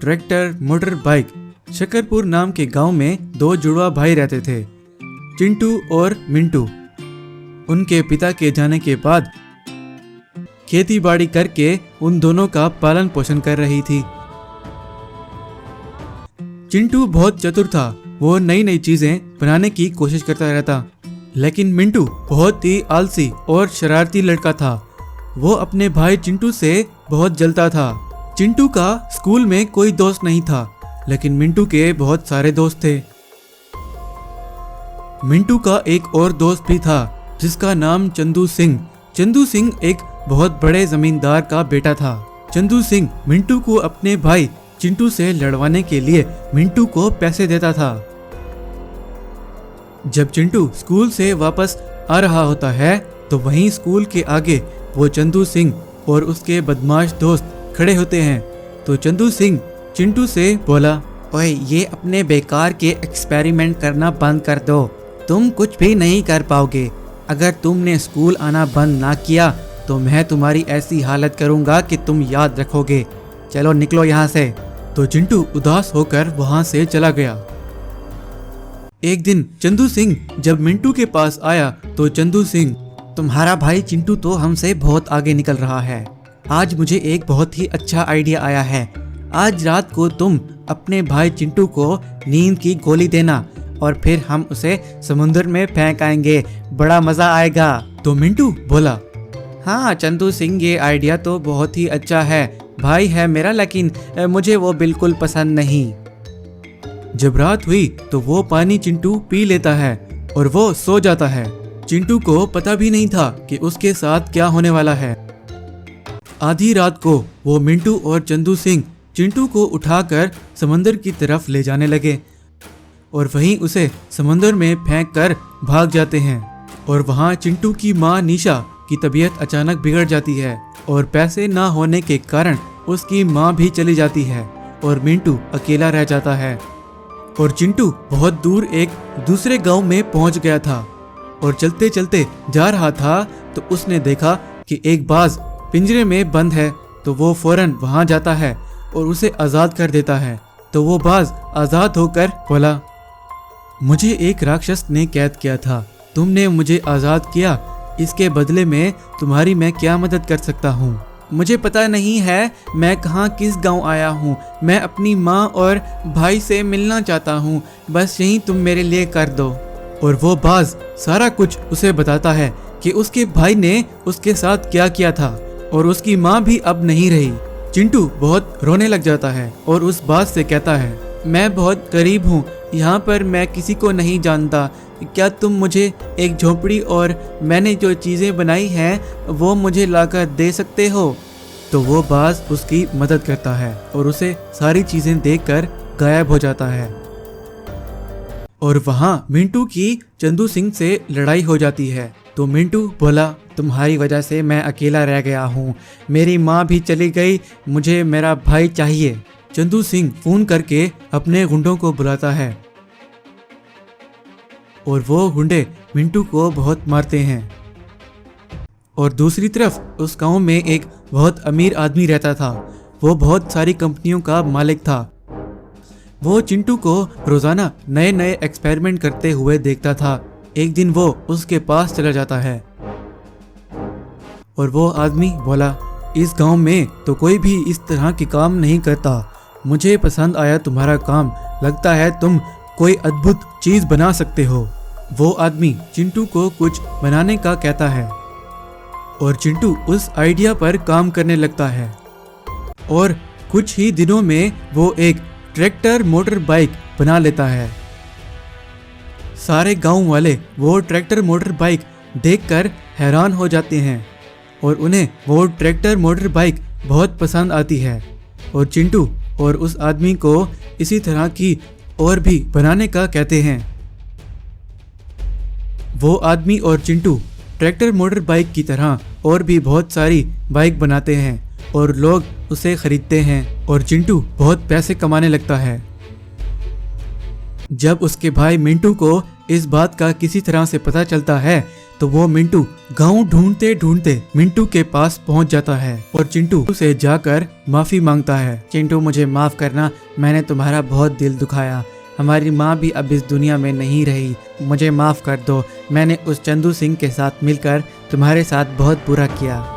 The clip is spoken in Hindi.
Tractor motor bike. शकरपुर नाम के गांव में दो जुड़वा भाई रहते थे, चिंटू और मिंटू। उनके पिता के जाने के बाद खेती बाड़ी करके उन दोनों का पालन पोषण कर रही थी। चिंटू बहुत चतुर था, वो नई नई चीजें बनाने की कोशिश करता रहता। लेकिन मिंटू बहुत ही आलसी और शरारती लड़का था। वो अपने भाई चिंटू से बहुत जलता था। चिंटू का स्कूल में कोई दोस्त नहीं था, लेकिन मिंटू के बहुत सारे दोस्त थे। मिंटू का एक और दोस्त भी था जिसका नाम चंदू सिंह। चंदू सिंह एक बहुत बड़े जमींदार का बेटा था। चंदू सिंह मिंटू को अपने भाई चिंटू से लड़वाने के लिए मिंटू को पैसे देता था। जब चिंटू स्कूल से वापस आ रहा होता है तो वहीं स्कूल के आगे वो चंदू सिंह और उसके बदमाश दोस्त खड़े होते हैं। तो चंदू सिंह चिंटू से बोला, ओए ये अपने बेकार के एक्सपेरिमेंट करना बंद कर दो, तुम कुछ भी नहीं कर पाओगे। अगर तुमने स्कूल आना बंद ना किया तो मैं तुम्हारी ऐसी हालत करूंगा कि तुम याद रखोगे। चलो निकलो यहाँ से। तो चिंटू उदास होकर वहाँ से चला गया। एक दिन चंदू सिंह जब मिंटू के पास आया तो चंदू सिंह, तुम्हारा भाई चिंटू तो हमसे बहुत आगे निकल रहा है। आज मुझे एक बहुत ही अच्छा आइडिया आया है। आज रात को तुम अपने भाई चिंटू को नींद की गोली देना और फिर हम उसे समुद्र में फेंक आएंगे, बड़ा मजा आएगा। तो मिंटू बोला, हाँ चंदू सिंह, ये आइडिया तो बहुत ही अच्छा है। भाई है मेरा, लेकिन मुझे वो बिल्कुल पसंद नहीं। जब रात हुई तो वो पानी चिंटू पी लेता है और वो सो जाता है। चिंटू को पता भी नहीं था कि उसके साथ क्या होने वाला है। आधी रात को वो मिंटू और चंदू सिंह चिंटू को उठाकर समंदर की तरफ ले जाने लगे और वहीं उसे समंदर में फेंक कर भाग जाते हैं। और वहाँ चिंटू की माँ निशा की तबीयत अचानक बिगड़ जाती है और पैसे ना होने के कारण उसकी माँ भी चली जाती है और मिंटू अकेला रह जाता है। और चिंटू बहुत दूर एक दूसरे गांव में पहुंच गया था और चलते चलते जा रहा था तो उसने देखा कि एक बाज पिंजरे में बंद है। तो वो फौरन वहां जाता है और उसे आजाद कर देता है। तो वो बाज आजाद होकर बोला, मुझे एक राक्षस ने कैद किया था, तुमने मुझे आजाद किया, इसके बदले में तुम्हारी मैं क्या मदद कर सकता हूँ? मुझे पता नहीं है मैं कहाँ किस गांव आया हूँ। मैं अपनी माँ और भाई से मिलना चाहता हूँ, बस यही तुम मेरे लिए कर दो। और वो बाज सारा कुछ उसे बताता है कि उसके भाई ने उसके साथ क्या किया था और उसकी माँ भी अब नहीं रही। चिंटू बहुत रोने लग जाता है और उस बाज से कहता है, मैं बहुत गरीब हूँ, यहाँ पर मैं किसी को नहीं जानता, क्या तुम मुझे एक झोपड़ी और मैंने जो चीज़ें बनाई हैं वो मुझे लाकर दे सकते हो? तो वो बाज उसकी मदद करता है और उसे सारी चीज़ें देकर गायब हो जाता है। और वहाँ मिंटू की चंदू सिंह से लड़ाई हो जाती है। तो मिंटू बोला, तुम्हारी वजह से मैं अकेला रह गया हूँ, मेरी माँ भी चली गई, मुझे मेरा भाई चाहिए। चंदू सिंह फोन करके अपने गुंडों को बुलाता है और वो गुंडे मिंटू को बहुत मारते हैं। और दूसरी तरफ उस गांव में एक बहुत अमीर आदमी रहता था। वो बहुत सारी कंपनियों का मालिक था। वो चिंटू को रोजाना नए नए एक्सपेरिमेंट करते हुए देखता था। एक दिन वो उसके पास चला जाता है और वो आदमी बोला, इस गांव में तो कोई भी इस तरह के काम नहीं करता, मुझे पसंद आया तुम्हारा काम, लगता है तुम कोई अद्भुत चीज बना सकते हो। वो आदमी चिंटू को कुछ बनाने का कहता है और चिंटू उस आइडिया पर काम करने लगता है और कुछ ही दिनों में वो एक ट्रैक्टर मोटर बाइक बना लेता है। सारे गांव वाले वो ट्रैक्टर मोटर बाइक देखकर हैरान हो जाते हैं और उन्हें वो ट्रैक्टर मोटर बाइक बहुत पसंद आती है। और चिंटू और उस आदमी को इसी तरह की और भी बनाने का कहते हैं। वो आदमी और चिंटू ट्रैक्टर मोटर बाइक की तरह और भी बहुत सारी बाइक बनाते हैं और लोग उसे खरीदते हैं और चिंटू बहुत पैसे कमाने लगता है। जब उसके भाई मिंटू को इस बात का किसी तरह से पता चलता है तो वो मिंटू गांव ढूंढते ढूंढते मिंटू के पास पहुंच जाता है और चिंटू से जाकर माफी मांगता है। चिंटू, मुझे माफ करना, मैंने तुम्हारा बहुत दिल दुखाया। हमारी माँ भी अब इस दुनिया में नहीं रही, मुझे माफ कर दो। मैंने उस चंदू सिंह के साथ मिलकर तुम्हारे साथ बहुत बुरा किया।